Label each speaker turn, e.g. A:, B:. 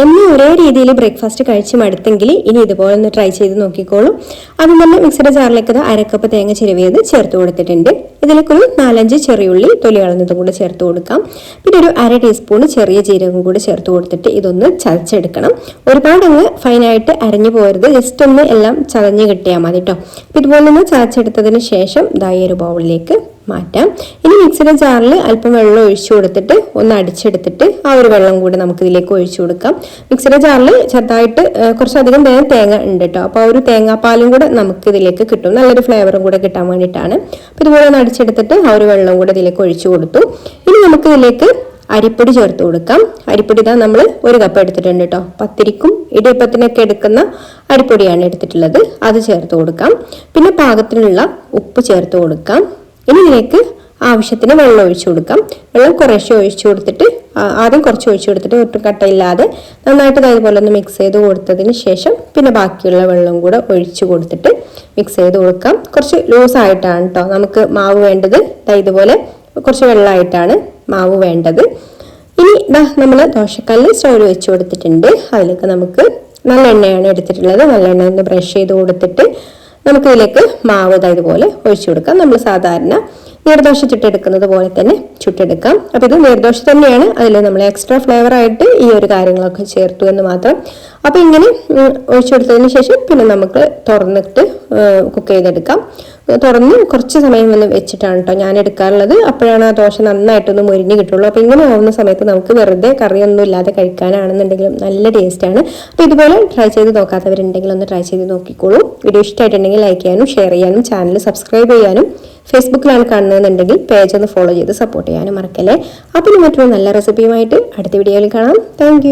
A: എന്നും ഒരേ രീതിയിൽ ബ്രേക്ക്ഫാസ്റ്റ് കഴിച്ച് മടുത്തെങ്കിൽ ഇനി ഇതുപോലെ ഒന്ന് ട്രൈ ചെയ്ത് നോക്കിക്കോളൂ. അതും തന്നെ മിക്സിയുടെ ജാറിലേക്ക് അരക്കപ്പ് തേങ്ങ ചിരവിയത് ചേർത്ത് കൊടുത്തിട്ടുണ്ട്. ഇതിലേക്കൊരു 4-5 ചെറിയുള്ളി തൊലി കളഞ്ഞതും കൂടെ ചേർത്ത് കൊടുക്കാം. പിന്നെ ഒരു 1/2 ടീസ്പൂൺ ചെറിയ ജീരകം കൂടെ ചേർത്ത് കൊടുത്തിട്ട് ഇതൊന്ന് ചതച്ചെടുക്കണം. ഒരുപാട് അങ്ങ് ഫൈനായിട്ട് അരഞ്ഞു പോകരുത്, ജസ്റ്റ് ഒന്ന് എല്ലാം ചതഞ്ഞ് കിട്ടിയാൽ മതി കേട്ടോ. അപ്പോൾ ഇതുപോലെ ഒന്ന് ചതച്ചെടുത്തതിന് ശേഷം ഈ ഒരു ബൗളിലേക്ക് മാറ്റാം. ഇനി മിക്സിയുടെ ജാറിൽ അല്പം വെള്ളം ഒഴിച്ചു കൊടുത്തിട്ട് ഒന്ന് അടിച്ചെടുത്തിട്ട് ആ ഒരു വെള്ളം കൂടി നമുക്ക് ഇതിലേക്ക് ഒഴിച്ചു കൊടുക്കാം. മിക്സിയുടെ ജാറിൽ ചെറുതായിട്ട് കുറച്ചധികം തേങ്ങ ഉണ്ട് കേട്ടോ. അപ്പോൾ ആ ഒരു തേങ്ങാപ്പാലും കൂടെ നമുക്ക് ഇതിലേക്ക് കിട്ടും, നല്ലൊരു ഫ്ലേവറും കൂടെ കിട്ടാൻ വേണ്ടിയിട്ടാണ്. അപ്പോൾ ഇതുപോലെ ഒന്ന് അടിച്ചെടുത്തിട്ട് ആ ഒരു വെള്ളം കൂടെ ഇതിലേക്ക് ഒഴിച്ചു കൊടുത്തു. ഇനി നമുക്ക് ഇതിലേക്ക് അരിപ്പൊടി ചേർത്ത് കൊടുക്കാം. അരിപ്പൊടി ഇതാ നമ്മൾ 1 കപ്പ് എടുത്തിട്ടുണ്ട് കേട്ടോ. പത്തിരിക്കും ഇടിയപ്പത്തിനൊക്കെ എടുക്കുന്ന അരിപ്പൊടിയാണ് എടുത്തിട്ടുള്ളത്, അത് ചേർത്ത് കൊടുക്കാം. പിന്നെ പാകത്തിനുള്ള ഉപ്പ് ചേർത്ത് കൊടുക്കാം. ഇനി ഇതിലേക്ക് ആവശ്യത്തിന് വെള്ളം ഒഴിച്ചു കൊടുക്കാം. വെള്ളം കുറേശ്ശെ ഒഴിച്ചു കൊടുത്തിട്ട് ആദ്യം കുറച്ച് ഒഴിച്ചു കൊടുത്തിട്ട് ഒട്ടും കട്ടയില്ലാതെ നന്നായിട്ട് ഇതുപോലെ ഒന്ന് മിക്സ് ചെയ്ത് കൊടുത്തതിന് ശേഷം പിന്നെ ബാക്കിയുള്ള വെള്ളം കൂടെ ഒഴിച്ചു കൊടുത്തിട്ട് മിക്സ് ചെയ്ത് കൊടുക്കാം. കുറച്ച് ലൂസായിട്ടാണ് കേട്ടോ നമുക്ക് മാവ് വേണ്ടത്. ഇതുപോലെ കുറച്ച് വെള്ളമായിട്ടാണ് മാവ് വേണ്ടത്. ഇനി നമ്മൾ ദോശക്കല്ല് സ്റ്റൗവിൽ വെച്ച് കൊടുത്തിട്ടുണ്ട്. അതിലേക്ക് നമുക്ക് നല്ലെണ്ണയാണ് എടുത്തിട്ടുള്ളത്. നല്ലെണ്ണ ഒന്ന് ബ്രഷ് ചെയ്ത് കൊടുത്തിട്ട് നമുക്ക് ഇതിലേക്ക് മാവ് ഇതുപോലെ ഒഴിച്ചു കൊടുക്കാം. നമ്മൾ സാധാരണ നീർദോശ ചുട്ടെടുക്കുന്നത് പോലെ തന്നെ ചുട്ടെടുക്കാം. അപ്പോൾ ഇത് നീർദോശ തന്നെയാണ്, അതിൽ നമ്മൾ എക്സ്ട്രാ ഫ്ലേവർ ആയിട്ട് ഈ ഒരു കാര്യങ്ങളൊക്കെ ചേർത്തു എന്ന് മാത്രം. അപ്പോൾ ഇങ്ങനെ ഒഴിച്ചു കൊടുത്തതിന് ശേഷം പിന്നെ നമുക്ക് തുറന്നിട്ട് കുക്ക് ചെയ്തെടുക്കാം. തുറന്ന് കുറച്ച് സമയം ഒന്ന് വെച്ചിട്ടാണ് കേട്ടോ ഞാൻ എടുക്കാറുള്ളത്. അപ്പോഴാണ് ആ ദോശ നന്നായിട്ടൊന്ന് മുരിഞ്ഞ് കിട്ടുള്ളൂ. അപ്പോൾ ഇങ്ങനെ ആവുന്ന സമയത്ത് നമുക്ക് വെറുതെ കറിയൊന്നും ഇല്ലാതെ കഴിക്കാനാണെന്നുണ്ടെങ്കിലും നല്ല ടേസ്റ്റാണ്. അപ്പോൾ ഇതുപോലെ ട്രൈ ചെയ്ത് നോക്കാത്തവരുണ്ടെങ്കിൽ ഒന്ന് ട്രൈ ചെയ്ത് നോക്കിക്കോളൂ. വീഡിയോ ഇഷ്ടമായിട്ടുണ്ടെങ്കിൽ ലൈക്ക് ചെയ്യാനും ഷെയർ ചെയ്യാനും ചാനൽ സബ്സ്ക്രൈബ് ചെയ്യാനും ഫേസ്ബുക്കിലാണ് കാണുന്നതെന്നുണ്ടെങ്കിൽ പേജ് ഒന്ന് ഫോളോ ചെയ്ത് സപ്പോർട്ട് ചെയ്യാനും മറക്കല്ലേ. അപ്പോൾ മറ്റൊരു നല്ല റെസിപ്പിയുമായിട്ട് അടുത്ത വീഡിയോയിൽ കാണാം. താങ്ക്